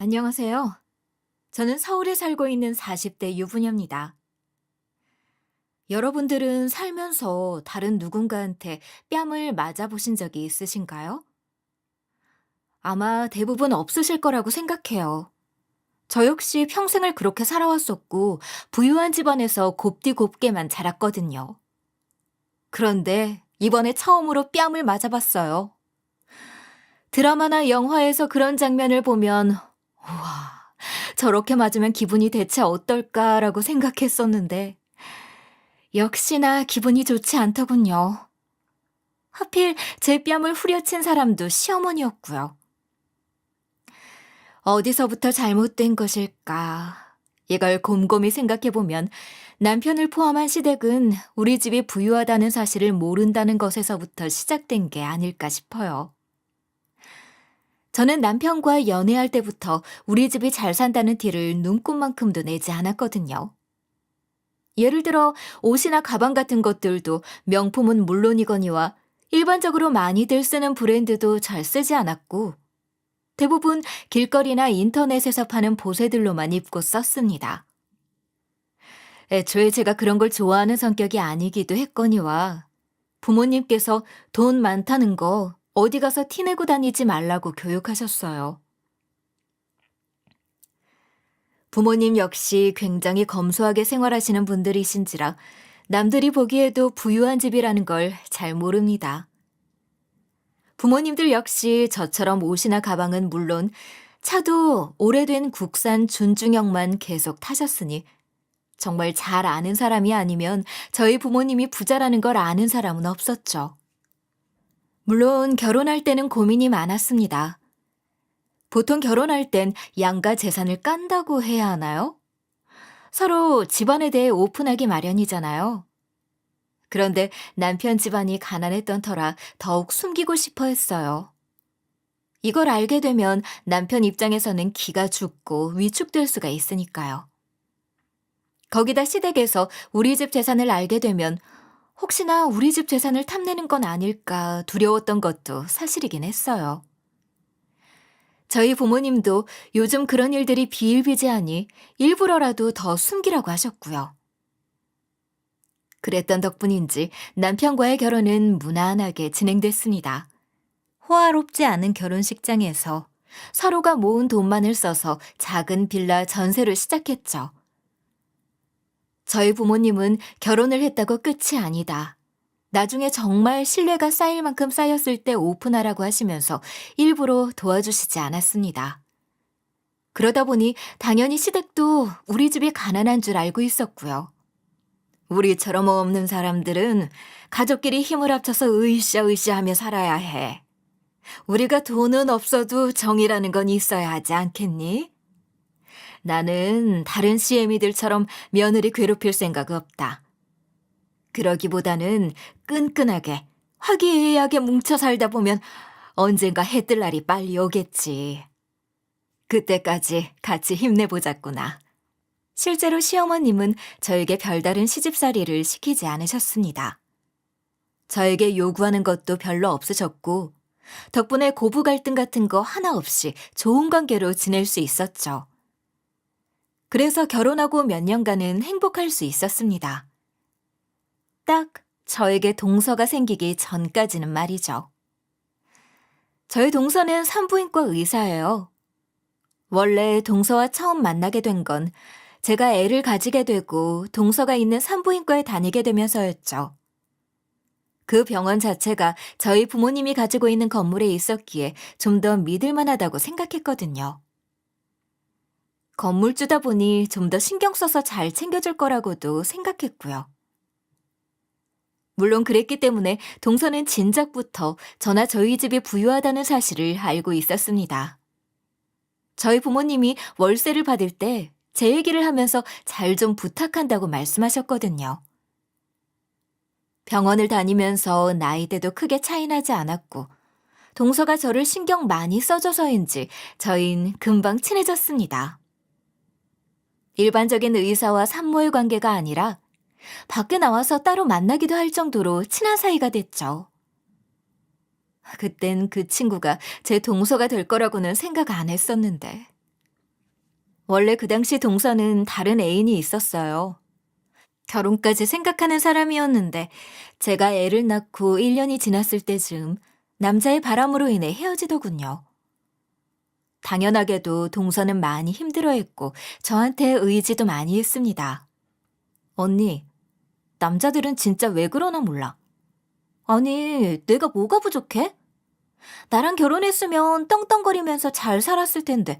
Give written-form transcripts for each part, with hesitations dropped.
안녕하세요. 저는 서울에 살고 있는 40대 유부녀입니다. 여러분들은 살면서 다른 누군가한테 뺨을 맞아보신 적이 있으신가요? 아마 대부분 없으실 거라고 생각해요. 저 역시 평생을 그렇게 살아왔었고, 부유한 집안에서 곱디곱게만 자랐거든요. 그런데 이번에 처음으로 뺨을 맞아봤어요. 드라마나 영화에서 그런 장면을 보면, 우와, 저렇게 맞으면 기분이 대체 어떨까라고 생각했었는데, 역시나 기분이 좋지 않더군요. 하필 제 뺨을 후려친 사람도 시어머니였고요. 어디서부터 잘못된 것일까? 이걸 곰곰이 생각해보면 남편을 포함한 시댁은 우리 집이 부유하다는 사실을 모른다는 것에서부터 시작된 게 아닐까 싶어요. 저는 남편과 연애할 때부터 우리 집이 잘 산다는 티를 눈꼽만큼도 내지 않았거든요. 예를 들어 옷이나 가방 같은 것들도 명품은 물론이거니와 일반적으로 많이들 쓰는 브랜드도 잘 쓰지 않았고 대부분 길거리나 인터넷에서 파는 보세들로만 입고 썼습니다. 애초에 제가 그런 걸 좋아하는 성격이 아니기도 했거니와 부모님께서 돈 많다는 거 어디 가서 티내고 다니지 말라고 교육하셨어요. 부모님 역시 굉장히 검소하게 생활하시는 분들이신지라 남들이 보기에도 부유한 집이라는 걸 잘 모릅니다. 부모님들 역시 저처럼 옷이나 가방은 물론 차도 오래된 국산 준중형만 계속 타셨으니 정말 잘 아는 사람이 아니면 저희 부모님이 부자라는 걸 아는 사람은 없었죠. 물론 결혼할 때는 고민이 많았습니다. 보통 결혼할 땐 양가 재산을 깐다고 해야 하나요? 서로 집안에 대해 오픈하기 마련이잖아요. 그런데 남편 집안이 가난했던 터라 더욱 숨기고 싶어 했어요. 이걸 알게 되면 남편 입장에서는 기가 죽고 위축될 수가 있으니까요. 거기다 시댁에서 우리 집 재산을 알게 되면 혹시나 우리 집 재산을 탐내는 건 아닐까 두려웠던 것도 사실이긴 했어요. 저희 부모님도 요즘 그런 일들이 비일비재하니 일부러라도 더 숨기라고 하셨고요. 그랬던 덕분인지 남편과의 결혼은 무난하게 진행됐습니다. 호화롭지 않은 결혼식장에서 서로가 모은 돈만을 써서 작은 빌라 전세를 시작했죠. 저희 부모님은 결혼을 했다고 끝이 아니다. 나중에 정말 신뢰가 쌓일 만큼 쌓였을 때 오픈하라고 하시면서 일부러 도와주시지 않았습니다. 그러다 보니 당연히 시댁도 우리 집이 가난한 줄 알고 있었고요. 우리처럼 없는 사람들은 가족끼리 힘을 합쳐서 으쌰으쌰 하며 살아야 해. 우리가 돈은 없어도 정이라는 건 있어야 하지 않겠니? 나는 다른 CM이들처럼 며느리 괴롭힐 생각 없다. 그러기보다는 끈끈하게 화기애애하게 뭉쳐 살다 보면 언젠가 해뜰 날이 빨리 오겠지. 그때까지 같이 힘내보자꾸나. 실제로 시어머님은 저에게 별다른 시집살이를 시키지 않으셨습니다. 저에게 요구하는 것도 별로 없으셨고 덕분에 고부 갈등 같은 거 하나 없이 좋은 관계로 지낼 수 있었죠. 그래서 결혼하고 몇 년간은 행복할 수 있었습니다. 딱 저에게 동서가 생기기 전까지는 말이죠. 저희 동서는 산부인과 의사예요. 원래 동서와 처음 만나게 된 건 제가 애를 가지게 되고 동서가 있는 산부인과에 다니게 되면서였죠. 그 병원 자체가 저희 부모님이 가지고 있는 건물에 있었기에 좀 더 믿을 만하다고 생각했거든요. 건물주다 보니 좀 더 신경 써서 잘 챙겨줄 거라고도 생각했고요. 물론 그랬기 때문에 동서는 진작부터 저나 저희 집이 부유하다는 사실을 알고 있었습니다. 저희 부모님이 월세를 받을 때 제 얘기를 하면서 잘 좀 부탁한다고 말씀하셨거든요. 병원을 다니면서 나이대도 크게 차이나지 않았고 동서가 저를 신경 많이 써줘서인지 저흰 금방 친해졌습니다. 일반적인 의사와 산모의 관계가 아니라 밖에 나와서 따로 만나기도 할 정도로 친한 사이가 됐죠. 그땐 그 친구가 제 동서가 될 거라고는 생각 안 했었는데 원래 그 당시 동서는 다른 애인이 있었어요. 결혼까지 생각하는 사람이었는데 제가 애를 낳고 1년이 지났을 때쯤 남자의 바람으로 인해 헤어지더군요. 당연하게도 동서는 많이 힘들어했고 저한테 의지도 많이 했습니다. 언니, 남자들은 진짜 왜 그러나 몰라. 아니, 내가 뭐가 부족해? 나랑 결혼했으면 떵떵거리면서 잘 살았을 텐데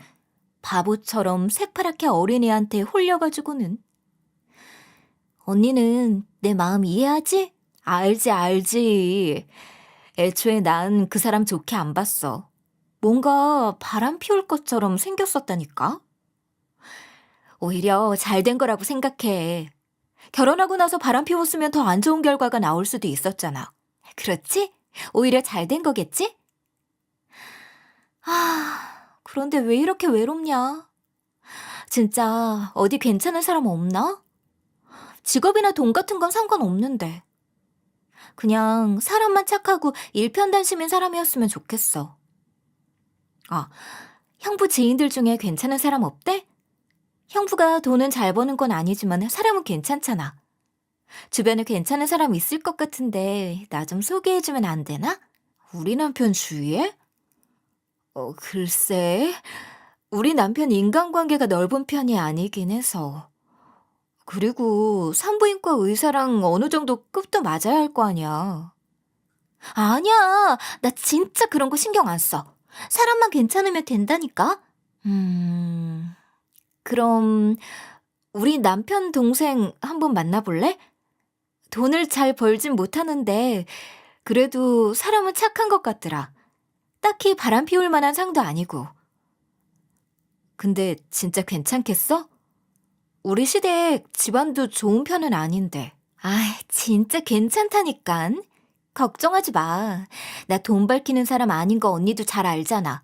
바보처럼 새파랗게 어린애한테 홀려가지고는. 언니는 내 마음 이해하지? 알지, 알지. 애초에 난 그 사람 좋게 안 봤어. 뭔가 바람 피울 것처럼 생겼었다니까? 오히려 잘 된 거라고 생각해. 결혼하고 나서 바람 피웠으면 더 안 좋은 결과가 나올 수도 있었잖아. 그렇지? 오히려 잘 된 거겠지? 그런데 왜 이렇게 외롭냐? 진짜 어디 괜찮은 사람 없나? 직업이나 돈 같은 건 상관없는데. 그냥 사람만 착하고 일편단심인 사람이었으면 좋겠어. 아, 형부 지인들 중에 괜찮은 사람 없대? 형부가 돈은 잘 버는 건 아니지만 사람은 괜찮잖아. 주변에 괜찮은 사람 있을 것 같은데 나 좀 소개해주면 안 되나? 우리 남편 주위에? 글쎄. 우리 남편 인간관계가 넓은 편이 아니긴 해서. 그리고 산부인과 의사랑 어느 정도 급도 맞아야 할 거 아니야. 아니야. 나 진짜 그런 거 신경 안 써. 사람만 괜찮으면 된다니까? 그럼 우리 남편 동생 한번 만나볼래? 돈을 잘 벌진 못하는데 그래도 사람은 착한 것 같더라. 딱히 바람 피울 만한 상도 아니고. 근데 진짜 괜찮겠어? 우리 시댁 집안도 좋은 편은 아닌데. 진짜 괜찮다니깐. 걱정하지 마. 나 돈 밝히는 사람 아닌 거 언니도 잘 알잖아.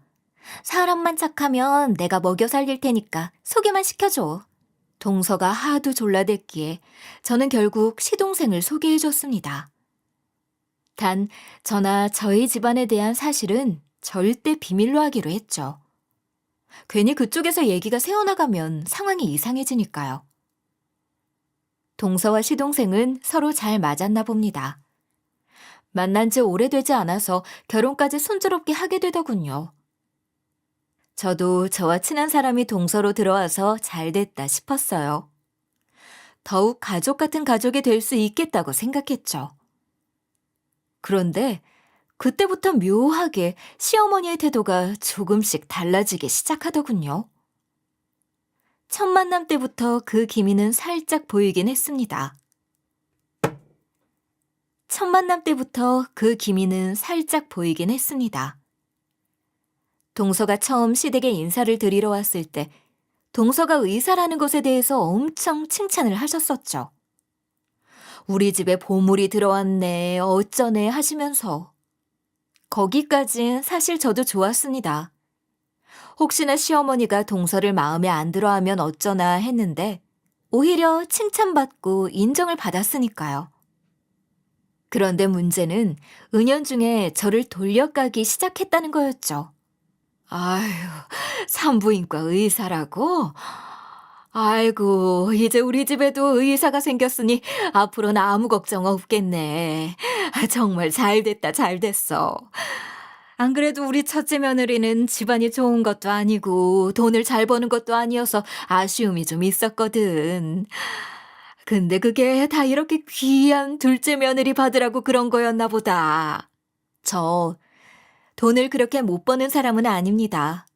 사람만 착하면 내가 먹여 살릴 테니까 소개만 시켜줘. 동서가 하도 졸라댔기에 저는 결국 시동생을 소개해줬습니다. 단, 저나 저희 집안에 대한 사실은 절대 비밀로 하기로 했죠. 괜히 그쪽에서 얘기가 새어나가면 상황이 이상해지니까요. 동서와 시동생은 서로 잘 맞았나 봅니다. 만난 지 오래되지 않아서 결혼까지 순조롭게 하게 되더군요. 저도 저와 친한 사람이 동서로 들어와서 잘 됐다 싶었어요. 더욱 가족 같은 가족이 될 수 있겠다고 생각했죠. 그런데 그때부터 묘하게 시어머니의 태도가 조금씩 달라지기 시작하더군요. 첫 만남 때부터 그 기미는 살짝 보이긴 했습니다. 첫 만남 때부터 그 기미는 살짝 보이긴 했습니다. 동서가 처음 시댁에 인사를 드리러 왔을 때 동서가 의사라는 것에 대해서 엄청 칭찬을 하셨었죠. 우리 집에 보물이 들어왔네, 어쩌네 하시면서. 거기까진 사실 저도 좋았습니다. 혹시나 시어머니가 동서를 마음에 안 들어하면 어쩌나 했는데 오히려 칭찬받고 인정을 받았으니까요. 그런데 문제는 은연중에 저를 돌려까기 시작했다는 거였죠. 아휴, 산부인과 의사라고? 아이고, 이제 우리 집에도 의사가 생겼으니 앞으로는 아무 걱정 없겠네. 정말 잘 됐다, 잘 됐어. 안 그래도 우리 첫째 며느리는 집안이 좋은 것도 아니고 돈을 잘 버는 것도 아니어서 아쉬움이 좀 있었거든. 근데 그게 다 이렇게 귀한 둘째 며느리 받으라고 그런 거였나 보다. 저 돈을 그렇게 못 버는 사람은 아닙니다.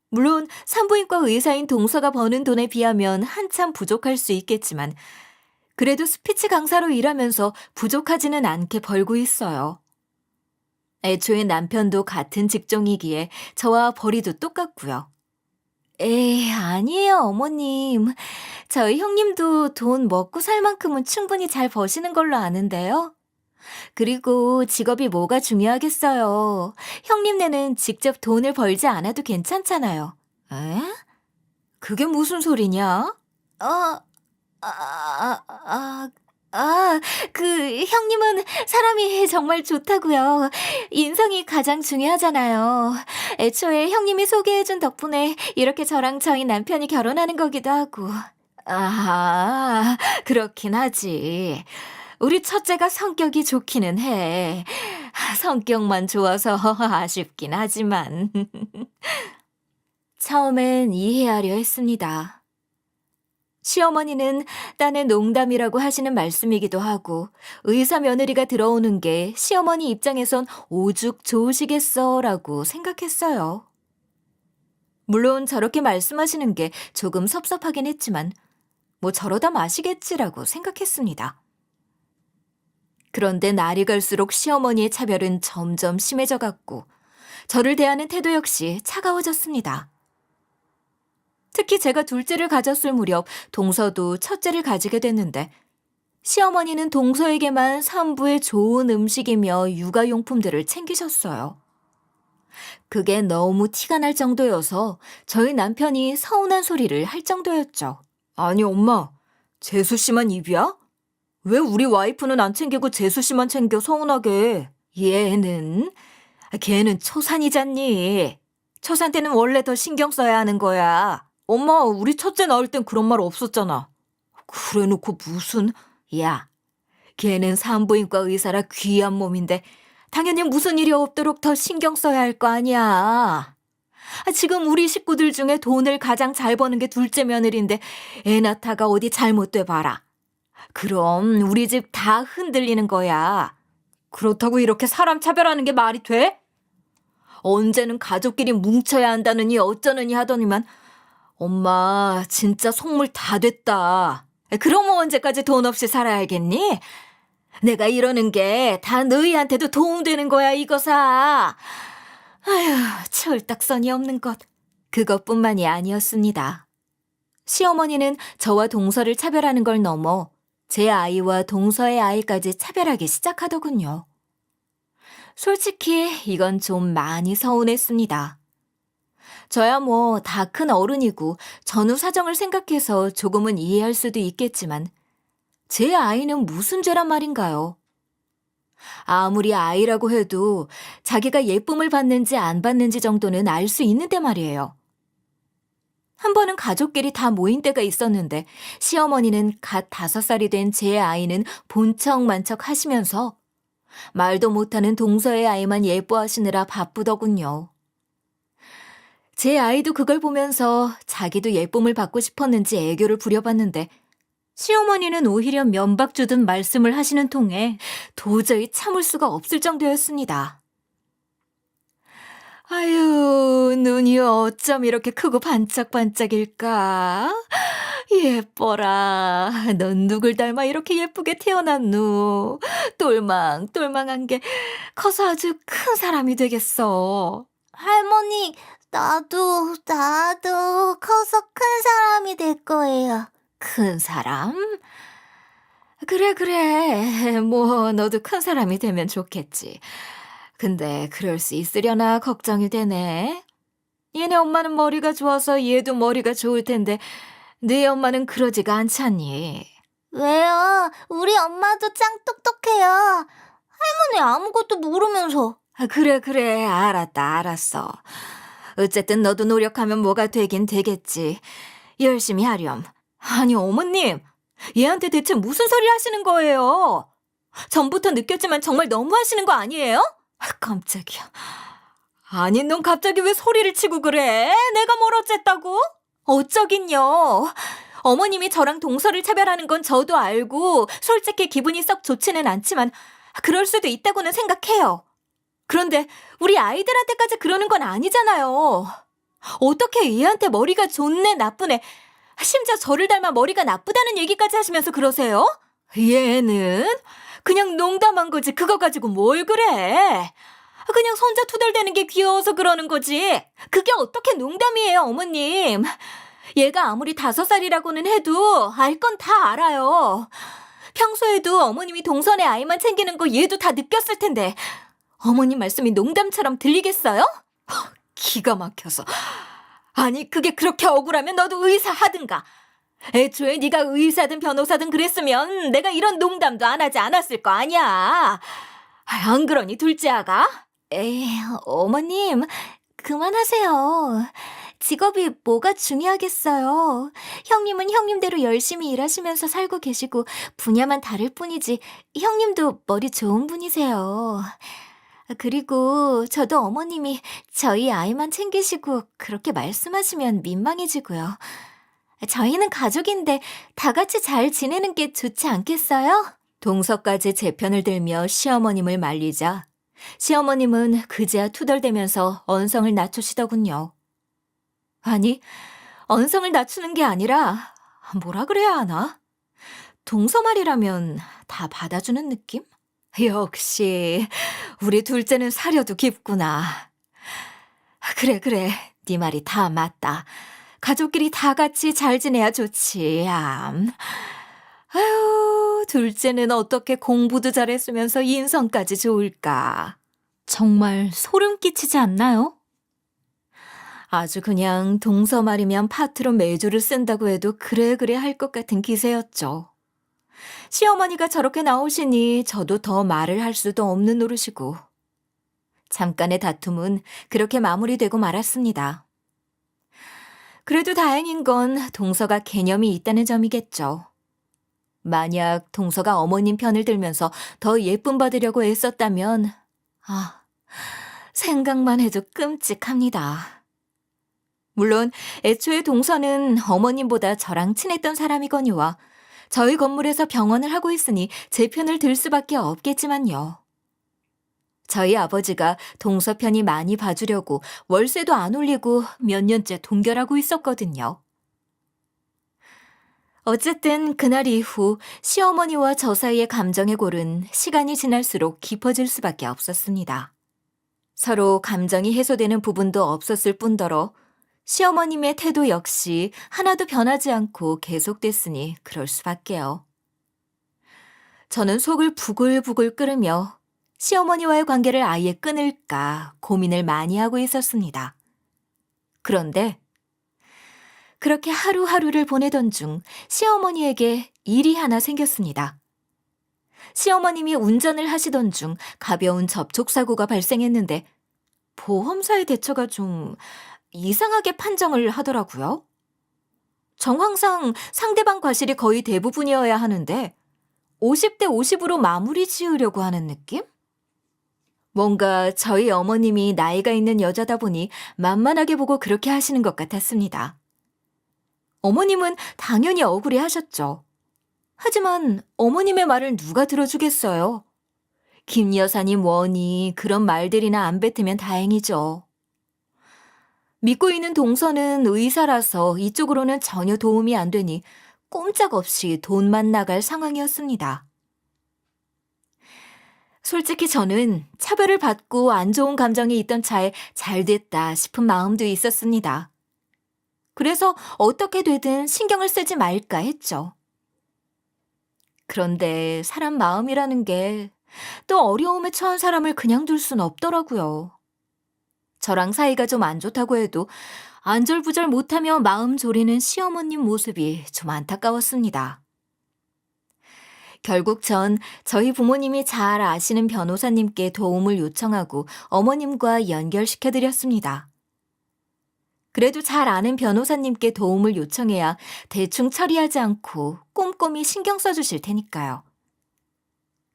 물론 산부인과 의사인 동서가 버는 돈에 비하면 한참 부족할 수 있겠지만 그래도 스피치 강사로 일하면서 부족하지는 않게 벌고 있어요. 애초에 남편도 같은 직종이기에 저와 벌이도 똑같고요. 에이, 아니에요, 어머님. 저희 형님도 돈 먹고 살 만큼은 충분히 잘 버시는 걸로 아는데요. 그리고 직업이 뭐가 중요하겠어요. 형님네는 직접 돈을 벌지 않아도 괜찮잖아요. 에? 그게 무슨 소리냐? 아, 아, 아, 형님은 사람이 정말 좋다고요. 인성이 가장 중요하잖아요. 애초에 형님이 소개해준 덕분에 이렇게 저랑 저희 남편이 결혼하는 거기도 하고. 그렇긴 하지. 우리 첫째가 성격이 좋기는 해. 성격만 좋아서 아쉽긴 하지만. 처음엔 이해하려 했습니다. 시어머니는 딴의 농담이라고 하시는 말씀이기도 하고 의사 며느리가 들어오는 게 시어머니 입장에선 오죽 좋으시겠어라고 생각했어요. 물론 저렇게 말씀하시는 게 조금 섭섭하긴 했지만 뭐 저러다 마시겠지라고 생각했습니다. 그런데 날이 갈수록 시어머니의 차별은 점점 심해져 갔고 저를 대하는 태도 역시 차가워졌습니다. 특히 제가 둘째를 가졌을 무렵 동서도 첫째를 가지게 됐는데 시어머니는 동서에게만 산부의 좋은 음식이며 육아용품들을 챙기셨어요. 그게 너무 티가 날 정도여서 저희 남편이 서운한 소리를 할 정도였죠. 아니 엄마, 재수 씨만 입이야? 왜 우리 와이프는 안 챙기고 재수 씨만 챙겨 서운하게? 걔는 초산이잖니. 초산 때는 원래 더 신경 써야 하는 거야. 엄마, 우리 첫째 낳을 땐 그런 말 없었잖아. 그래 놓고 무슨... 야, 걔는 산부인과 의사라 귀한 몸인데 당연히 무슨 일이 없도록 더 신경 써야 할 거 아니야. 지금 우리 식구들 중에 돈을 가장 잘 버는 게 둘째 며느리인데 애 낳다가 어디 잘못돼 봐라. 그럼 우리 집 다 흔들리는 거야. 그렇다고 이렇게 사람 차별하는 게 말이 돼? 언제는 가족끼리 뭉쳐야 한다느니 어쩌느니 하더니만 엄마 진짜 속물 다 됐다. 그럼 언제까지 돈 없이 살아야겠니? 내가 이러는 게 다 너희한테도 도움되는 거야 이거사. 아휴, 철딱선이 없는 것. 그것뿐만이 아니었습니다. 시어머니는 저와 동서를 차별하는 걸 넘어 제 아이와 동서의 아이까지 차별하기 시작하더군요. 솔직히 이건 좀 많이 서운했습니다. 저야 뭐 다 큰 어른이고 전후 사정을 생각해서 조금은 이해할 수도 있겠지만 제 아이는 무슨 죄란 말인가요? 아무리 아이라고 해도 자기가 예쁨을 받는지 안 받는지 정도는 알 수 있는데 말이에요. 한 번은 가족끼리 다 모인 때가 있었는데 시어머니는 갓 5살이 된 제 아이는 본척만척 하시면서 말도 못하는 동서의 아이만 예뻐하시느라 바쁘더군요. 제 아이도 그걸 보면서 자기도 예쁨을 받고 싶었는지 애교를 부려봤는데 시어머니는 오히려 면박 주듯 말씀을 하시는 통에 도저히 참을 수가 없을 정도였습니다. 아유, 눈이 어쩜 이렇게 크고 반짝반짝일까? 예뻐라. 넌 누굴 닮아 이렇게 예쁘게 태어났누? 똘망똘망한 게 커서 아주 큰 사람이 되겠어. 할머니, 나도 커서 큰 사람이 될 거예요. 큰 사람? 그래. 뭐 너도 큰 사람이 되면 좋겠지. 근데 그럴 수 있으려나 걱정이 되네. 얘네 엄마는 머리가 좋아서 얘도 머리가 좋을 텐데 네 엄마는 그러지가 않잖니. 왜요? 우리 엄마도 짱 똑똑해요. 할머니 아무것도 모르면서. 그래. 알았어. 어쨌든 너도 노력하면 뭐가 되긴 되겠지. 열심히 하렴. 아니 어머님, 얘한테 대체 무슨 소리 하시는 거예요? 전부터 느꼈지만 정말 너무 하시는 거 아니에요? 깜짝이야. 아니 넌 갑자기 왜 소리를 치고 그래? 내가 뭘 어쨌다고? 어쩌긴요. 어머님이 저랑 동서를 차별하는 건 저도 알고 솔직히 기분이 썩 좋지는 않지만 그럴 수도 있다고는 생각해요. 그런데 우리 아이들한테까지 그러는 건 아니잖아요. 어떻게 얘한테 머리가 좋네 나쁘네 심지어 저를 닮아 머리가 나쁘다는 얘기까지 하시면서 그러세요? 얘는 그냥 농담한 거지 그거 가지고 뭘 그래. 그냥 손자 투덜대는 게 귀여워서 그러는 거지. 그게 어떻게 농담이에요 어머님. 얘가 아무리 5살이라고는 해도 알 건 다 알아요. 평소에도 어머님이 동선의 아이만 챙기는 거 얘도 다 느꼈을 텐데 어머님 말씀이 농담처럼 들리겠어요? 기가 막혀서. 아니 그게 그렇게 억울하면 너도 의사 하든가. 애초에 네가 의사든 변호사든 그랬으면 내가 이런 농담도 안 하지 않았을 거 아니야. 안 그러니 둘째 아가? 에이, 어머님, 그만하세요. 직업이 뭐가 중요하겠어요. 형님은 형님대로 열심히 일하시면서 살고 계시고 분야만 다를 뿐이지 형님도 머리 좋은 분이세요. 그리고 저도 어머님이 저희 아이만 챙기시고 그렇게 말씀하시면 민망해지고요. 저희는 가족인데 다 같이 잘 지내는 게 좋지 않겠어요? 동서까지 제 편을 들며 시어머님을 말리자 시어머님은 그제야 투덜대면서 언성을 낮추시더군요. 아니, 언성을 낮추는 게 아니라 뭐라 그래야 하나? 동서 말이라면 다 받아주는 느낌? 역시 우리 둘째는 사려도 깊구나. 그래, 네 말이 다 맞다. 가족끼리 다 같이 잘 지내야 좋지. 아유, 둘째는 어떻게 공부도 잘했으면서 인성까지 좋을까? 정말 소름 끼치지 않나요? 아주 그냥 동서 말이면 파트로 매주를 쓴다고 해도 그래 할 것 같은 기세였죠. 시어머니가 저렇게 나오시니 저도 더 말을 할 수도 없는 노릇이고. 잠깐의 다툼은 그렇게 마무리되고 말았습니다. 그래도 다행인 건 동서가 개념이 있다는 점이겠죠. 만약 동서가 어머님 편을 들면서 더 예쁨 받으려고 애썼다면, 생각만 해도 끔찍합니다. 물론 애초에 동서는 어머님보다 저랑 친했던 사람이거니와 저희 건물에서 병원을 하고 있으니 제 편을 들 수밖에 없겠지만요. 저희 아버지가 동서 편이 많이 봐주려고 월세도 안 올리고 몇 년째 동결하고 있었거든요. 어쨌든 그날 이후 시어머니와 저 사이의 감정의 골은 시간이 지날수록 깊어질 수밖에 없었습니다. 서로 감정이 해소되는 부분도 없었을 뿐더러 시어머님의 태도 역시 하나도 변하지 않고 계속됐으니 그럴 수밖에요. 저는 속을 부글부글 끓으며 시어머니와의 관계를 아예 끊을까 고민을 많이 하고 있었습니다. 그런데 그렇게 하루하루를 보내던 중 시어머니에게 일이 하나 생겼습니다. 시어머님이 운전을 하시던 중 가벼운 접촉사고가 발생했는데 보험사의 대처가 좀 이상하게 판정을 하더라고요. 정황상 상대방 과실이 거의 대부분이어야 하는데 50대 50으로 마무리 지으려고 하는 느낌? 뭔가 저희 어머님이 나이가 있는 여자다 보니 만만하게 보고 그렇게 하시는 것 같았습니다. 어머님은 당연히 억울해 하셨죠. 하지만 어머님의 말을 누가 들어주겠어요? 김 여사님 원이 그런 말들이나 안 뱉으면 다행이죠. 믿고 있는 동서는 의사라서 이쪽으로는 전혀 도움이 안 되니 꼼짝없이 돈만 나갈 상황이었습니다. 솔직히 저는 차별을 받고 안 좋은 감정이 있던 차에 잘 됐다 싶은 마음도 있었습니다. 그래서 어떻게 되든 신경을 쓰지 말까 했죠. 그런데 사람 마음이라는 게 또 어려움에 처한 사람을 그냥 둘 순 없더라고요. 저랑 사이가 좀 안 좋다고 해도 안절부절 못하며 마음 졸이는 시어머님 모습이 좀 안타까웠습니다. 결국 전 저희 부모님이 잘 아시는 변호사님께 도움을 요청하고 어머님과 연결시켜드렸습니다. 그래도 잘 아는 변호사님께 도움을 요청해야 대충 처리하지 않고 꼼꼼히 신경 써주실 테니까요.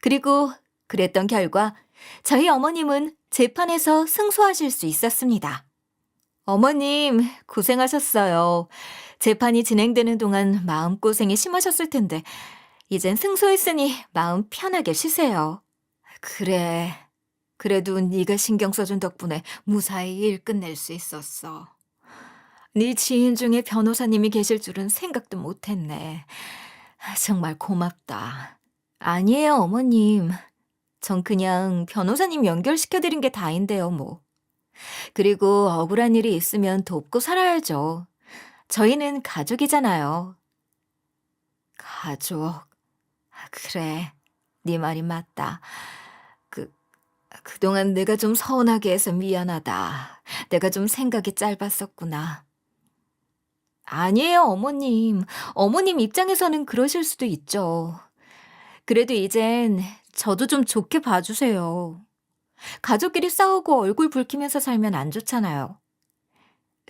그리고 그랬던 결과 저희 어머님은 재판에서 승소하실 수 있었습니다. 어머님, 고생하셨어요. 재판이 진행되는 동안 마음고생이 심하셨을 텐데 이젠 승소했으니 마음 편하게 쉬세요. 그래. 그래도 네가 신경 써준 덕분에 무사히 일 끝낼 수 있었어. 네 지인 중에 변호사님이 계실 줄은 생각도 못했네. 정말 고맙다. 아니에요, 어머님. 전 그냥 변호사님 연결시켜드린 게 다인데요, 뭐. 그리고 억울한 일이 있으면 돕고 살아야죠. 저희는 가족이잖아요. 가족. 그래, 네 말이 맞다. 그동안 내가 좀 서운하게 해서 미안하다. 내가 좀 생각이 짧았었구나. 아니에요, 어머님. 어머님 입장에서는 그러실 수도 있죠. 그래도 이젠 저도 좀 좋게 봐주세요. 가족끼리 싸우고 얼굴 붉히면서 살면 안 좋잖아요.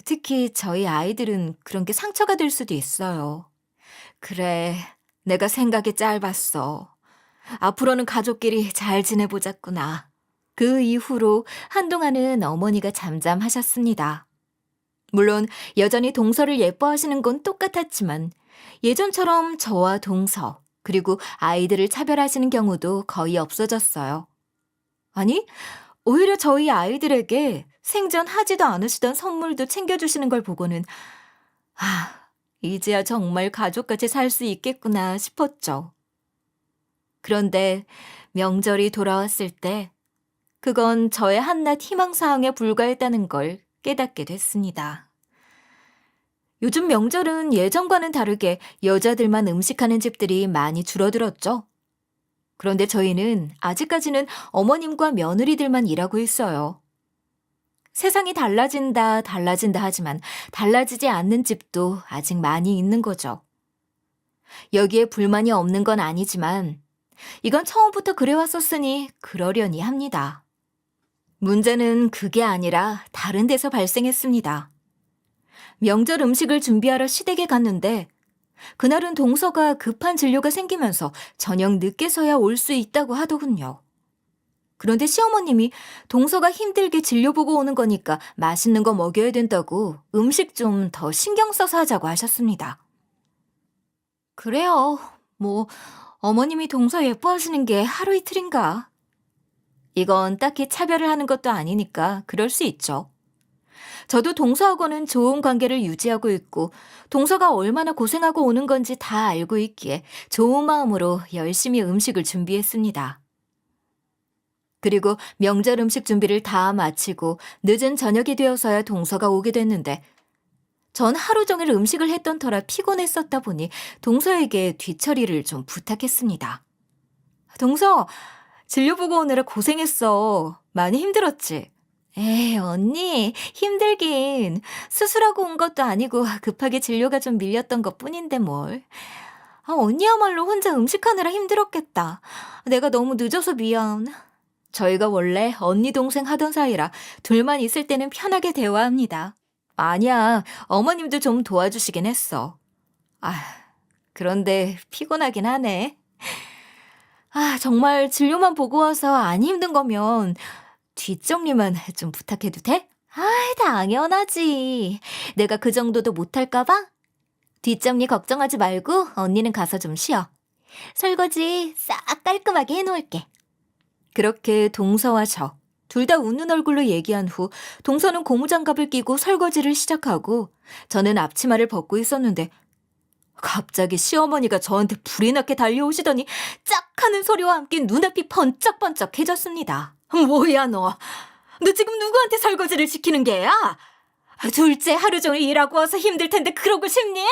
특히 저희 아이들은 그런 게 상처가 될 수도 있어요. 그래, 내가 생각이 짧았어. 앞으로는 가족끼리 잘 지내보자꾸나. 그 이후로 한동안은 어머니가 잠잠하셨습니다. 물론 여전히 동서를 예뻐하시는 건 똑같았지만 예전처럼 저와 동서, 그리고 아이들을 차별하시는 경우도 거의 없어졌어요. 아니, 오히려 저희 아이들에게 생전 하지도 않으시던 선물도 챙겨주시는 걸 보고는 이제야 정말 가족같이 살 수 있겠구나 싶었죠. 그런데 명절이 돌아왔을 때 그건 저의 한낱 희망사항에 불과했다는 걸 깨닫게 됐습니다. 요즘 명절은 예전과는 다르게 여자들만 음식하는 집들이 많이 줄어들었죠. 그런데 저희는 아직까지는 어머님과 며느리들만 일하고 있어요. 세상이 달라진다, 달라진다 하지만 달라지지 않는 집도 아직 많이 있는 거죠. 여기에 불만이 없는 건 아니지만 이건 처음부터 그래왔었으니 그러려니 합니다. 문제는 그게 아니라 다른 데서 발생했습니다. 명절 음식을 준비하러 시댁에 갔는데 그날은 동서가 급한 진료가 생기면서 저녁 늦게서야 올 수 있다고 하더군요. 그런데 시어머님이 동서가 힘들게 진료 보고 오는 거니까 맛있는 거 먹여야 된다고 음식 좀 더 신경 써서 하자고 하셨습니다. 그래요. 어머님이 동서 예뻐하시는 게 하루 이틀인가. 이건 딱히 차별을 하는 것도 아니니까 그럴 수 있죠. 저도 동서하고는 좋은 관계를 유지하고 있고 동서가 얼마나 고생하고 오는 건지 다 알고 있기에 좋은 마음으로 열심히 음식을 준비했습니다. 그리고 명절 음식 준비를 다 마치고 늦은 저녁이 되어서야 동서가 오게 됐는데 전 하루 종일 음식을 했던 터라 피곤했었다 보니 동서에게 뒤처리를 좀 부탁했습니다. 동서, 진료 보고 오느라 고생했어. 많이 힘들었지? 에이, 언니, 힘들긴. 수술하고 온 것도 아니고 급하게 진료가 좀 밀렸던 것 뿐인데 뭘. 언니야말로 혼자 음식하느라 힘들었겠다. 내가 너무 늦어서 미안. 저희가 원래 언니 동생 하던 사이라 둘만 있을 때는 편하게 대화합니다. 아니야, 어머님도 좀 도와주시긴 했어. 그런데 피곤하긴 하네. 정말 진료만 보고 와서 안 힘든 거면 뒷정리만 좀 부탁해도 돼? 당연하지. 내가 그 정도도 못할까 봐? 뒷정리 걱정하지 말고 언니는 가서 좀 쉬어. 설거지 싹 깔끔하게 해놓을게. 그렇게 동서와 저, 둘 다 웃는 얼굴로 얘기한 후 동서는 고무장갑을 끼고 설거지를 시작하고 저는 앞치마를 벗고 있었는데 갑자기 시어머니가 저한테 불이 나게 달려오시더니 짝 하는 소리와 함께 눈앞이 번쩍번쩍해졌습니다. 뭐야 너? 너 지금 누구한테 설거지를 시키는 게야? 둘째 하루 종일 일하고 와서 힘들 텐데 그러고 싶니?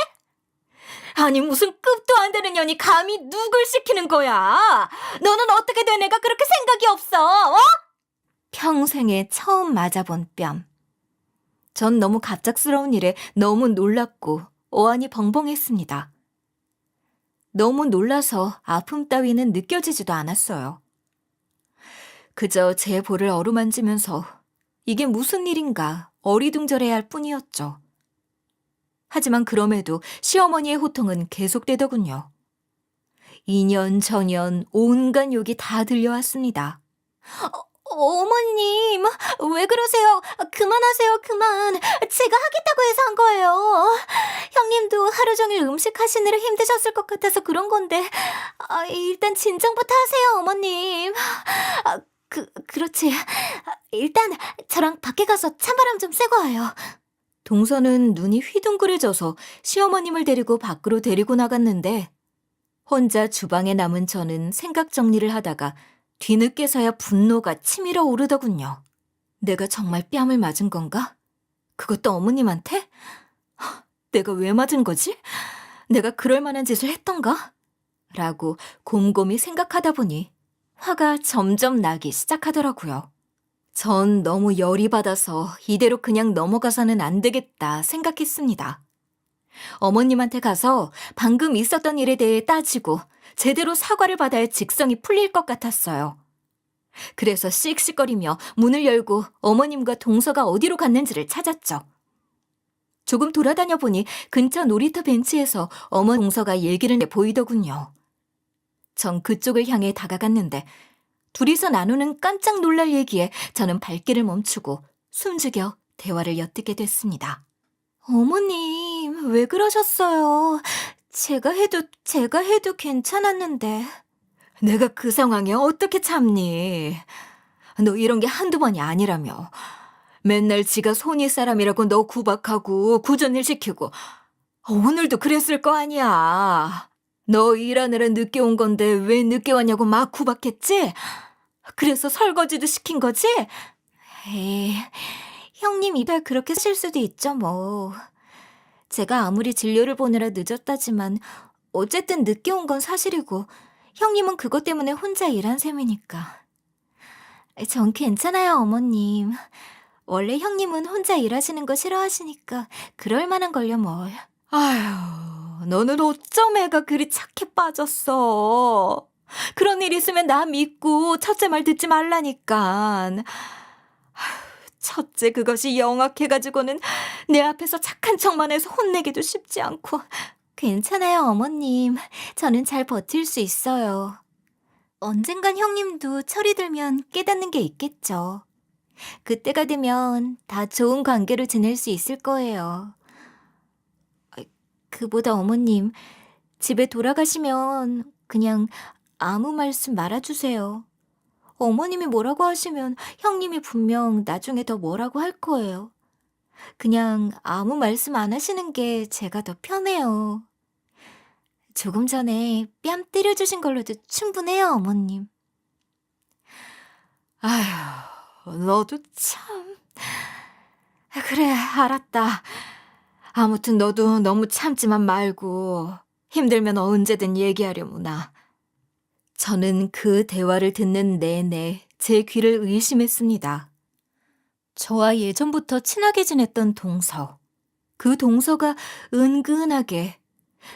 아니 무슨 급도 안 되는 년이 감히 누굴 시키는 거야? 너는 어떻게 된 애가 그렇게 생각이 없어? 어? 평생에 처음 맞아본 뺨. 전 너무 갑작스러운 일에 너무 놀랐고 어안이 벙벙했습니다. 너무 놀라서 아픔 따위는 느껴지지도 않았어요. 그저 제 볼을 어루만지면서 이게 무슨 일인가 어리둥절해야 할 뿐이었죠. 하지만 그럼에도 시어머니의 호통은 계속되더군요. 2년 전년 온갖 욕이 다 들려왔습니다. 어머님, 왜 그러세요? 그만하세요, 그만. 제가 하겠다고 해서 한 거예요. 형님도 하루 종일 음식 하시느라 힘드셨을 것 같아서 그런 건데. 일단 진정부터 하세요, 어머님. 그렇지. 일단 저랑 밖에 가서 찬바람 좀 쐬고 와요. 동서는 눈이 휘둥그레져서 시어머님을 데리고 밖으로 데리고 나갔는데 혼자 주방에 남은 저는 생각 정리를 하다가 뒤늦게서야 분노가 치밀어 오르더군요. 내가 정말 뺨을 맞은 건가? 그것도 어머님한테? 내가 왜 맞은 거지? 내가 그럴 만한 짓을 했던가? 라고 곰곰이 생각하다 보니 화가 점점 나기 시작하더라고요. 전 너무 열이 받아서 이대로 그냥 넘어가서는 안 되겠다 생각했습니다. 어머님한테 가서 방금 있었던 일에 대해 따지고 제대로 사과를 받아야 직성이 풀릴 것 같았어요. 그래서 씩씩거리며 문을 열고 어머님과 동서가 어디로 갔는지를 찾았죠. 조금 돌아다녀 보니 근처 놀이터 벤치에서 어머 동서가 얘기를 내 보이더군요. 전 그쪽을 향해 다가갔는데 둘이서 나누는 깜짝 놀랄 얘기에 저는 발길을 멈추고 숨죽여 대화를 엿듣게 됐습니다. 어머님, 왜 그러셨어요? 제가 해도 괜찮았는데. 내가 그 상황에 어떻게 참니? 너 이런 게 한두 번이 아니라며. 맨날 지가 손이 사람이라고 너 구박하고 구전일 시키고 오늘도 그랬을 거 아니야. 너 일하느라 늦게 온 건데 왜 늦게 왔냐고 막 구박했지? 그래서 설거지도 시킨 거지? 에이, 형님 입에 그렇게 쓸 수도 있죠 뭐. 제가 아무리 진료를 보느라 늦었다지만 어쨌든 늦게 온 건 사실이고 형님은 그것 때문에 혼자 일한 셈이니까. 전 괜찮아요 어머님. 원래 형님은 혼자 일하시는 거 싫어하시니까 그럴 만한 걸요 뭘. 아휴, 너는 어쩜 애가 그리 착해 빠졌어. 그런 일 있으면 나 믿고 첫째 말 듣지 말라니까. 첫째 그것이 영악해가지고는 내 앞에서 착한 척만 해서 혼내기도 쉽지 않고. 괜찮아요 어머님. 저는 잘 버틸 수 있어요. 언젠간 형님도 철이 들면 깨닫는 게 있겠죠. 그때가 되면 다 좋은 관계로 지낼 수 있을 거예요. 그보다 어머님, 집에 돌아가시면 그냥 아무 말씀 말아주세요. 어머님이 뭐라고 하시면 형님이 분명 나중에 더 뭐라고 할 거예요. 그냥 아무 말씀 안 하시는 게 제가 더 편해요. 조금 전에 뺨 때려주신 걸로도 충분해요, 어머님. 아휴, 너도 참. 그래, 알았다. 아무튼 너도 너무 참지만 말고 힘들면 언제든 얘기하려무나. 저는 그 대화를 듣는 내내 제 귀를 의심했습니다. 저와 예전부터 친하게 지냈던 동서. 그 동서가 은근하게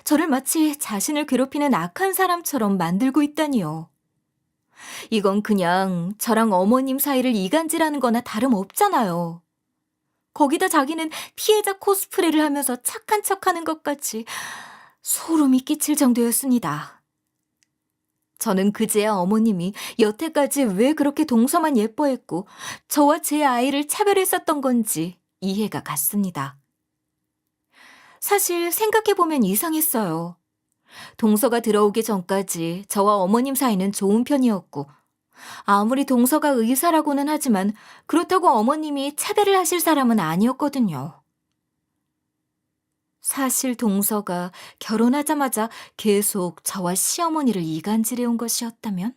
저를 마치 자신을 괴롭히는 악한 사람처럼 만들고 있다니요. 이건 그냥 저랑 어머님 사이를 이간질하는 거나 다름없잖아요. 거기다 자기는 피해자 코스프레를 하면서 착한 척하는 것 같이 소름이 끼칠 정도였습니다. 저는 그제야 어머님이 여태까지 왜 그렇게 동서만 예뻐했고 저와 제 아이를 차별했었던 건지 이해가 갔습니다. 사실 생각해보면 이상했어요. 동서가 들어오기 전까지 저와 어머님 사이는 좋은 편이었고 아무리 동서가 의사라고는 하지만 그렇다고 어머님이 차별을 하실 사람은 아니었거든요. 사실 동서가 결혼하자마자 계속 저와 시어머니를 이간질해온 것이었다면?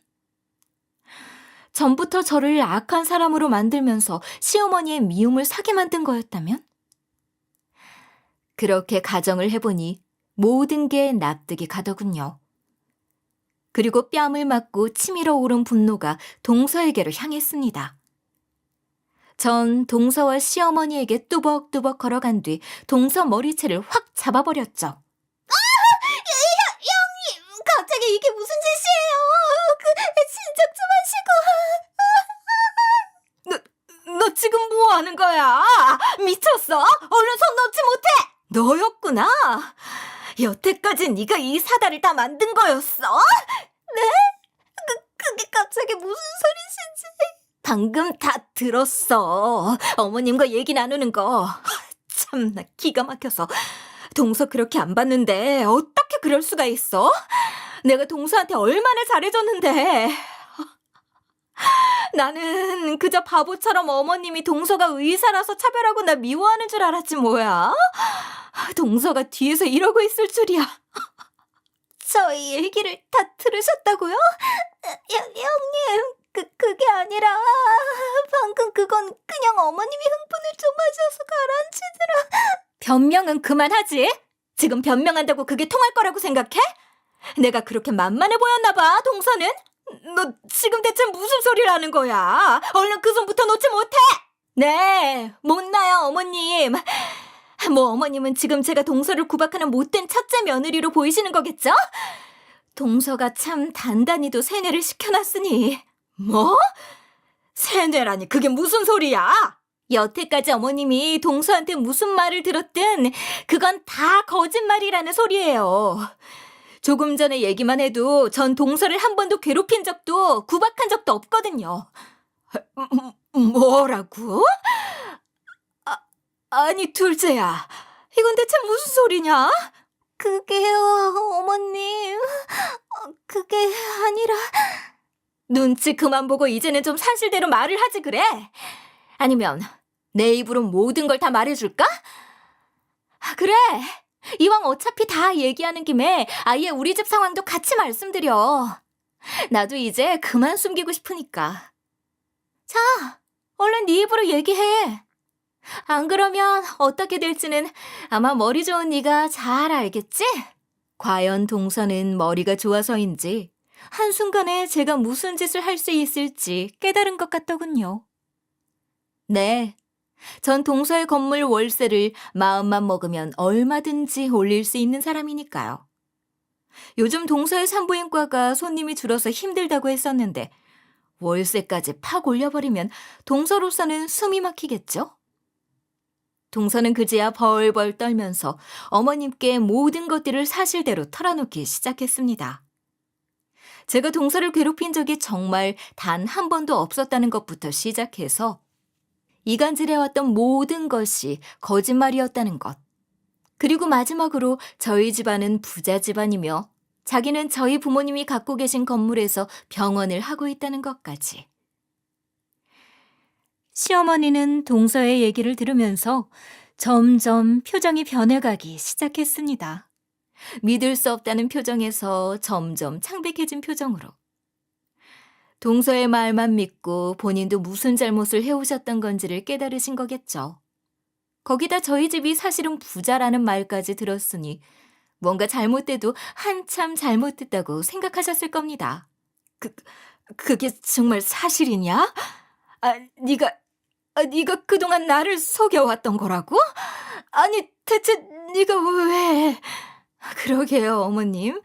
전부터 저를 악한 사람으로 만들면서 시어머니의 미움을 사게 만든 거였다면? 그렇게 가정을 해보니 모든 게 납득이 가더군요. 그리고 뺨을 맞고 치밀어 오른 분노가 동서에게로 향했습니다. 전 동서와 시어머니에게 뚜벅뚜벅 걸어간 뒤 동서 머리채를 확 잡아버렸죠. 형님, 갑자기 이게 무슨 짓이에요? 진정 좀 하시고. 너 지금 뭐 하는 거야? 미쳤어? 얼른 손 놓지 못해! 너였구나. 여태까지 네가 이 사달을 다 만든 거였어? 네? 그게 갑자기 무슨 소리신지. 방금 다 들었어. 어머님과 얘기 나누는 거. 참나 기가 막혀서. 동서 그렇게 안 봤는데 어떻게 그럴 수가 있어? 내가 동서한테 얼마나 잘해줬는데. 나는 그저 바보처럼 어머님이 동서가 의사라서 차별하고 나 미워하는 줄 알았지 뭐야. 동서가 뒤에서 이러고 있을 줄이야. 저희 얘기를 다 들으셨다고요? 형님, 그게 아니라 방금 그건 그냥 어머님이 흥분을 좀 하셔서 가라앉히느라. 변명은 그만하지. 지금 변명한다고 그게 통할 거라고 생각해? 내가 그렇게 만만해 보였나 봐, 동서는? 너 지금 대체 무슨 소리를 하는 거야? 얼른 그 손부터 놓지 못해! 네, 못 놔요, 어머님. 뭐 어머님은 지금 제가 동서를 구박하는 못된 첫째 며느리로 보이시는 거겠죠? 동서가 참 단단히도 세뇌를 시켜놨으니. 뭐? 세뇌라니 그게 무슨 소리야? 여태까지 어머님이 동서한테 무슨 말을 들었든 그건 다 거짓말이라는 소리예요. 조금 전에 얘기만 해도 전 동서를 한 번도 괴롭힌 적도 구박한 적도 없거든요. 뭐라고? 아니 둘째야, 이건 대체 무슨 소리냐? 그게요, 어머님. 그게 아니라. 눈치 그만 보고 이제는 좀 사실대로 말을 하지 그래? 아니면 내 입으로 모든 걸 다 말해줄까? 그래, 이왕 어차피 다 얘기하는 김에 아예 우리 집 상황도 같이 말씀드려. 나도 이제 그만 숨기고 싶으니까. 자, 얼른 네 입으로 얘기해. 안 그러면 어떻게 될지는 아마 머리 좋은 네가 잘 알겠지? 과연 동서는 머리가 좋아서인지 한순간에 제가 무슨 짓을 할 수 있을지 깨달은 것 같더군요. 네, 전 동서의 건물 월세를 마음만 먹으면 얼마든지 올릴 수 있는 사람이니까요. 요즘 동서의 산부인과가 손님이 줄어서 힘들다고 했었는데 월세까지 팍 올려버리면 동서로서는 숨이 막히겠죠? 동서는 그제야 벌벌 떨면서 어머님께 모든 것들을 사실대로 털어놓기 시작했습니다. 제가 동서를 괴롭힌 적이 정말 단 한 번도 없었다는 것부터 시작해서 이간질해왔던 모든 것이 거짓말이었다는 것. 그리고 마지막으로 저희 집안은 부자 집안이며 자기는 저희 부모님이 갖고 계신 건물에서 병원을 하고 있다는 것까지. 시어머니는 동서의 얘기를 들으면서 점점 표정이 변해가기 시작했습니다. 믿을 수 없다는 표정에서 점점 창백해진 표정으로. 동서의 말만 믿고 본인도 무슨 잘못을 해오셨던 건지를 깨달으신 거겠죠. 거기다 저희 집이 사실은 부자라는 말까지 들었으니 뭔가 잘못돼도 한참 잘못됐다고 생각하셨을 겁니다. 그게 정말 사실이냐? 네가 그동안 나를 속여왔던 거라고? 아니, 대체 네가 왜? 그러게요, 어머님.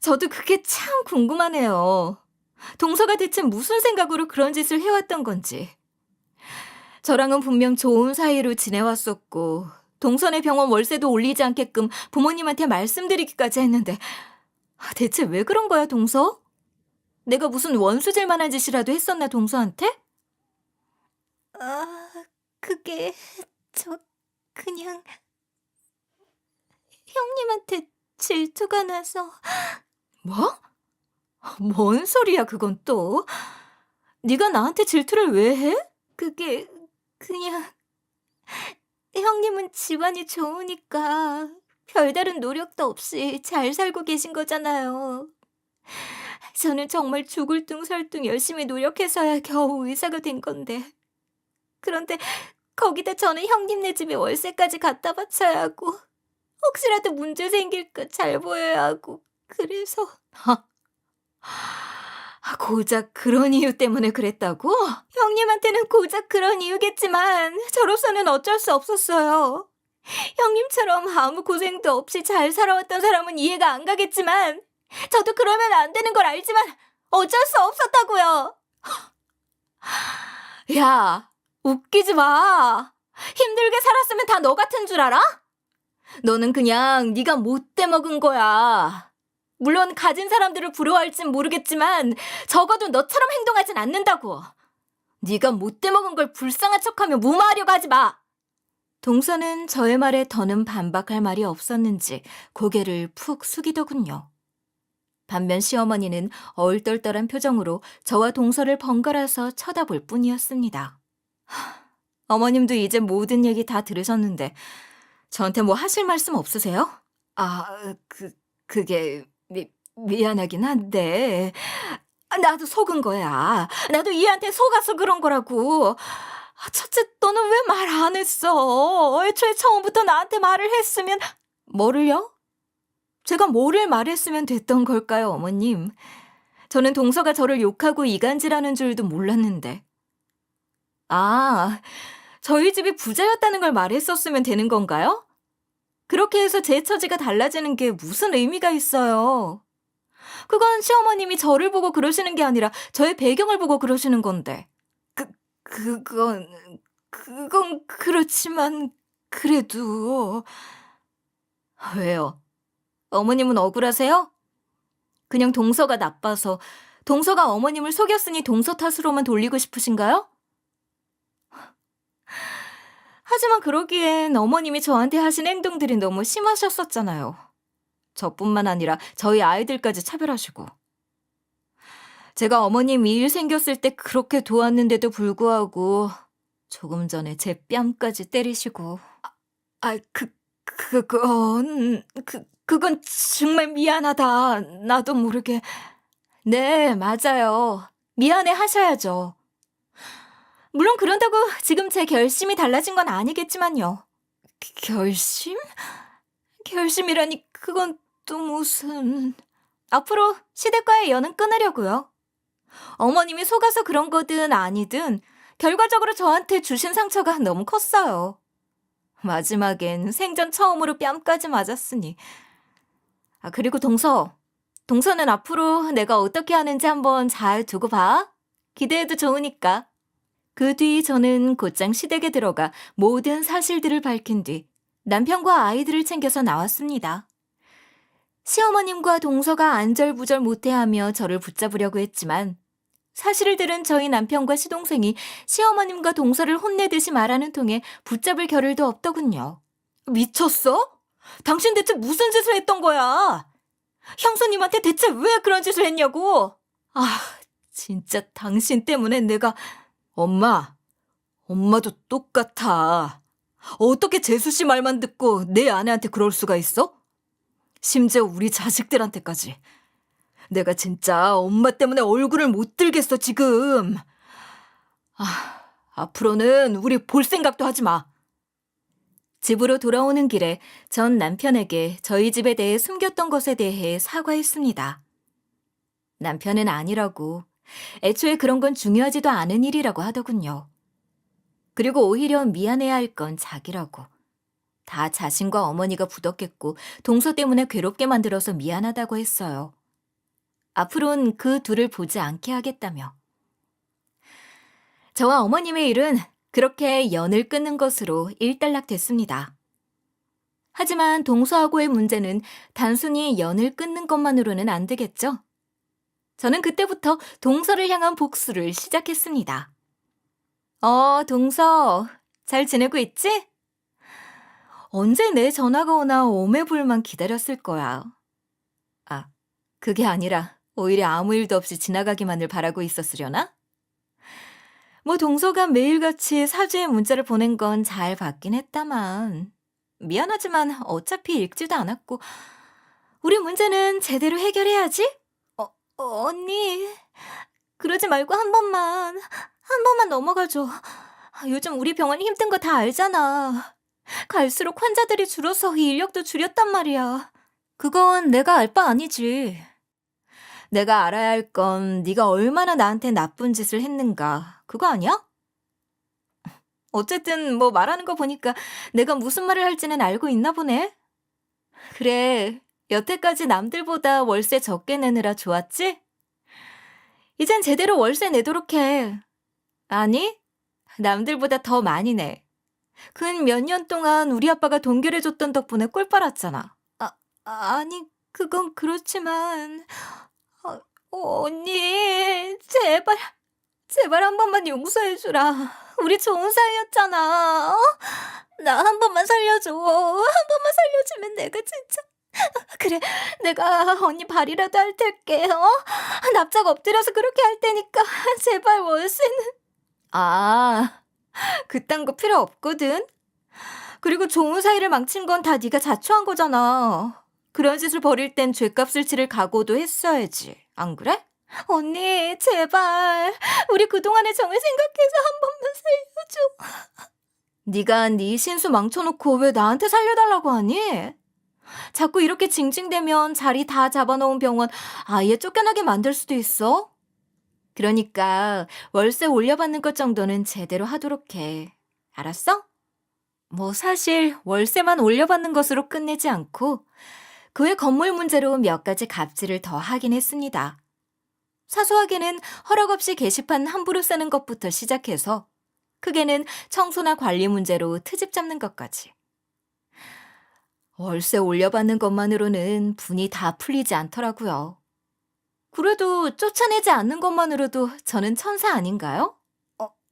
저도 그게 참 궁금하네요. 동서가 대체 무슨 생각으로 그런 짓을 해왔던 건지. 저랑은 분명 좋은 사이로 지내왔었고 동서네 병원 월세도 올리지 않게끔 부모님한테 말씀드리기까지 했는데 대체 왜 그런 거야, 동서? 내가 무슨 원수질 만한 짓이라도 했었나, 동서한테? 그게 그냥 형님한테 질투가 나서. 뭐? 뭔 소리야, 그건 또? 네가 나한테 질투를 왜 해? 그게 그냥 형님은 집안이 좋으니까 별다른 노력도 없이 잘 살고 계신 거잖아요. 저는 정말 죽을 둥 살 둥 열심히 노력해서야 겨우 의사가 된 건데. 그런데 거기다 저는 형님네 집에 월세까지 갖다 바쳐야 하고 혹시라도 문제 생길까 잘 보여야 하고 그래서. 고작 그런 이유 때문에 그랬다고? 형님한테는 고작 그런 이유겠지만 저로서는 어쩔 수 없었어요. 형님처럼 아무 고생도 없이 잘 살아왔던 사람은 이해가 안 가겠지만 저도 그러면 안 되는 걸 알지만 어쩔 수 없었다고요. 야, 웃기지 마. 힘들게 살았으면 다 너 같은 줄 알아? 너는 그냥 네가 못돼 먹은 거야. 물론 가진 사람들을 부러워할진 모르겠지만 적어도 너처럼 행동하진 않는다고. 네가 못돼 먹은 걸 불쌍한 척하며 무마하려고 하지 마. 동서는 저의 말에 더는 반박할 말이 없었는지 고개를 푹 숙이더군요. 반면 시어머니는 얼떨떨한 표정으로 저와 동서를 번갈아서 쳐다볼 뿐이었습니다. 어머님도 이제 모든 얘기 다 들으셨는데 저한테 뭐 하실 말씀 없으세요? 그게 미안하긴 한데 나도 속은 거야. 나도 얘한테 속아서 그런 거라고. 첫째, 너는 왜 말 안 했어? 애초에 처음부터 나한테 말을 했으면. 뭐를요? 제가 뭐를 말했으면 됐던 걸까요, 어머님? 저는 동서가 저를 욕하고 이간질하는 줄도 몰랐는데. 저희 집이 부자였다는 걸 말했었으면 되는 건가요? 그렇게 해서 제 처지가 달라지는 게 무슨 의미가 있어요? 그건 시어머님이 저를 보고 그러시는 게 아니라 저의 배경을 보고 그러시는 건데. 그건, 그건 그렇지만, 그래도. 왜요? 어머님은 억울하세요? 그냥 동서가 나빠서, 동서가 어머님을 속였으니 동서 탓으로만 돌리고 싶으신가요? 하지만 그러기엔 어머님이 저한테 하신 행동들이 너무 심하셨었잖아요. 저뿐만 아니라 저희 아이들까지 차별하시고. 제가 어머님 일 생겼을 때 그렇게 도왔는데도 불구하고 조금 전에 제 뺨까지 때리시고. 그건 정말 미안하다. 나도 모르게. 네, 맞아요. 미안해 하셔야죠. 물론 그런다고 지금 제 결심이 달라진 건 아니겠지만요. 결심? 결심이라니 그건 또 무슨... 앞으로 시댁과의 연은 끊으려고요. 어머님이 속아서 그런 거든 아니든 결과적으로 저한테 주신 상처가 너무 컸어요. 마지막엔 생전 처음으로 뺨까지 맞았으니. 그리고 동서는 앞으로 내가 어떻게 하는지 한번 잘 두고 봐. 기대해도 좋으니까. 그 뒤 저는 곧장 시댁에 들어가 모든 사실들을 밝힌 뒤 남편과 아이들을 챙겨서 나왔습니다. 시어머님과 동서가 안절부절 못해하며 저를 붙잡으려고 했지만 사실을 들은 저희 남편과 시동생이 시어머님과 동서를 혼내듯이 말하는 통에 붙잡을 겨를도 없더군요. 미쳤어? 당신 대체 무슨 짓을 했던 거야? 형수님한테 대체 왜 그런 짓을 했냐고? 진짜 당신 때문에 내가... 엄마도 똑같아. 어떻게 재수 씨 말만 듣고 내 아내한테 그럴 수가 있어? 심지어 우리 자식들한테까지. 내가 진짜 엄마 때문에 얼굴을 못 들겠어, 지금. 앞으로는 우리 볼 생각도 하지 마. 집으로 돌아오는 길에 전 남편에게 저희 집에 대해 숨겼던 것에 대해 사과했습니다. 남편은 아니라고, 애초에 그런 건 중요하지도 않은 일이라고 하더군요. 그리고 오히려 미안해야 할 건 자기라고. 다 자신과 어머니가 부덕했고 동서 때문에 괴롭게 만들어서 미안하다고 했어요. 앞으로는 그 둘을 보지 않게 하겠다며. 저와 어머님의 일은 그렇게 연을 끊는 것으로 일단락됐습니다. 하지만 동서하고의 문제는 단순히 연을 끊는 것만으로는 안 되겠죠? 저는 그때부터 동서를 향한 복수를 시작했습니다. 동서, 잘 지내고 있지? 언제 내 전화가 오나 오매불만 기다렸을 거야. 그게 아니라 오히려 아무 일도 없이 지나가기만을 바라고 있었으려나? 동서가 매일같이 사주에 문자를 보낸 건 잘 받긴 했다만 미안하지만 어차피 읽지도 않았고 우리 문제는 제대로 해결해야지? 언니, 그러지 말고 한 번만 넘어가줘. 요즘 우리 병원 힘든 거 다 알잖아. 갈수록 환자들이 줄어서 인력도 줄였단 말이야. 그건 내가 알 바 아니지. 내가 알아야 할 건 네가 얼마나 나한테 나쁜 짓을 했는가. 그거 아니야? 어쨌든 말하는 거 보니까 내가 무슨 말을 할지는 알고 있나 보네. 그래, 여태까지 남들보다 월세 적게 내느라 좋았지? 이젠 제대로 월세 내도록 해. 아니, 남들보다 더 많이 내. 근 몇 년 동안 우리 아빠가 동결해줬던 덕분에 꿀 빨았잖아. 아니, 그건 그렇지만... 언니, 제발 한 번만 용서해주라. 우리 좋은 사이였잖아. 나 한 번만 살려줘. 한 번만 살려주면 내가 진짜... 그래, 내가 언니 발이라도 할 테게. 납작 엎드려서 그렇게 할 테니까 제발 월세는... 그딴 거 필요 없거든. 그리고 좋은 사이를 망친 건 다 네가 자초한 거잖아. 그런 짓을 벌일 땐 죗값을 치를 각오도 했어야지. 안 그래? 언니, 제발. 우리 그동안의 정을 생각해서 한 번만 살려줘. 네가 네 신수 망쳐놓고 왜 나한테 살려달라고 하니? 자꾸 이렇게 징징대면 자리 다 잡아놓은 병원 아예 쫓겨나게 만들 수도 있어. 그러니까 월세 올려받는 것 정도는 제대로 하도록 해. 알았어? 뭐 사실 월세만 올려받는 것으로 끝내지 않고 그 외 건물 문제로 몇 가지 갑질을 더 하긴 했습니다. 사소하게는 허락 없이 게시판 함부로 쓰는 것부터 시작해서 크게는 청소나 관리 문제로 트집 잡는 것까지. 월세 올려받는 것만으로는 분이 다 풀리지 않더라고요. 그래도 쫓아내지 않는 것만으로도 저는 천사 아닌가요?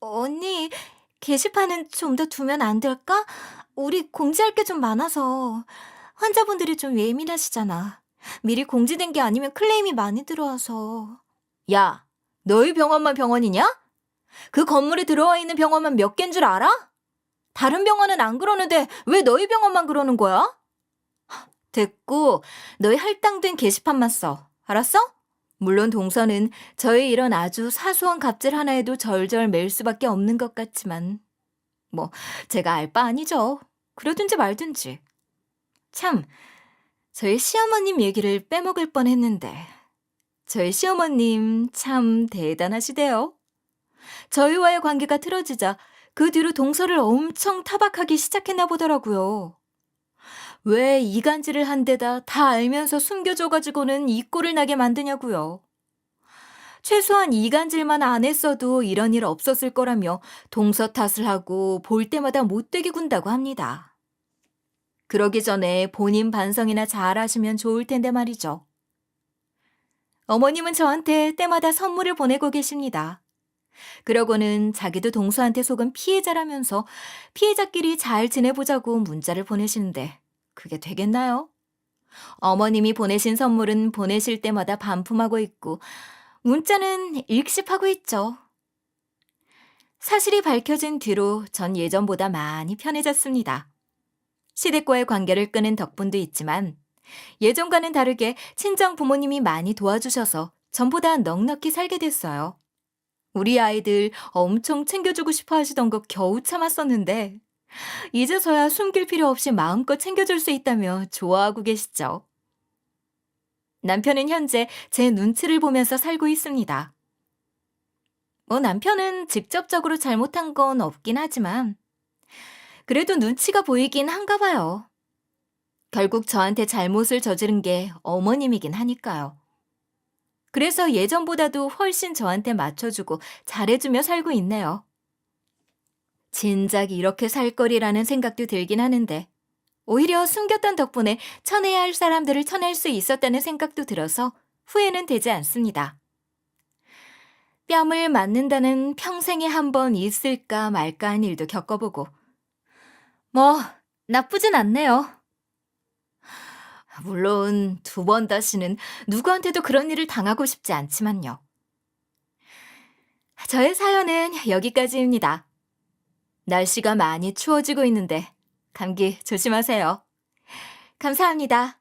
언니, 게시판은 좀 더 두면 안 될까? 우리 공지할 게 좀 많아서. 환자분들이 좀 예민하시잖아. 미리 공지된 게 아니면 클레임이 많이 들어와서. 야, 너희 병원만 병원이냐? 그 건물에 들어와 있는 병원만 몇 개인 줄 알아? 다른 병원은 안 그러는데 왜 너희 병원만 그러는 거야? 됐고, 너희 할당된 게시판만 써. 알았어? 물론 동서는 저의 이런 아주 사소한 갑질 하나에도 절절 맬 수밖에 없는 것 같지만 뭐 제가 알 바 아니죠. 그러든지 말든지. 참, 저희 시어머님 얘기를 빼먹을 뻔했는데 저희 시어머님 참 대단하시대요. 저희와의 관계가 틀어지자 그 뒤로 동서를 엄청 타박하기 시작했나 보더라고요. 왜 이간질을 한 데다 다 알면서 숨겨줘가지고는 이 꼴을 나게 만드냐고요. 최소한 이간질만 안 했어도 이런 일 없었을 거라며 동서 탓을 하고 볼 때마다 못되게 군다고 합니다. 그러기 전에 본인 반성이나 잘 하시면 좋을 텐데 말이죠. 어머님은 저한테 때마다 선물을 보내고 계십니다. 그러고는 자기도 동서한테 속은 피해자라면서 피해자끼리 잘 지내보자고 문자를 보내시는데 그게 되겠나요? 어머님이 보내신 선물은 보내실 때마다 반품하고 있고 문자는 읽씹하고 있죠. 사실이 밝혀진 뒤로 전 예전보다 많이 편해졌습니다. 시댁과의 관계를 끄는 덕분도 있지만 예전과는 다르게 친정 부모님이 많이 도와주셔서 전보다 넉넉히 살게 됐어요. 우리 아이들 엄청 챙겨주고 싶어 하시던 거 겨우 참았었는데 이제서야 숨길 필요 없이 마음껏 챙겨줄 수 있다며 좋아하고 계시죠. 남편은 현재 제 눈치를 보면서 살고 있습니다. 남편은 직접적으로 잘못한 건 없긴 하지만 그래도 눈치가 보이긴 한가 봐요. 결국 저한테 잘못을 저지른 게 어머님이긴 하니까요. 그래서 예전보다도 훨씬 저한테 맞춰주고 잘해주며 살고 있네요. 진작 이렇게 살 거리라는 생각도 들긴 하는데 오히려 숨겼던 덕분에 쳐내야 할 사람들을 쳐낼 수 있었다는 생각도 들어서 후회는 되지 않습니다. 뺨을 맞는다는 평생에 한 번 있을까 말까 한 일도 겪어보고 뭐 나쁘진 않네요. 물론 두 번 다시는 누구한테도 그런 일을 당하고 싶지 않지만요. 저의 사연은 여기까지입니다. 날씨가 많이 추워지고 있는데 감기 조심하세요. 감사합니다.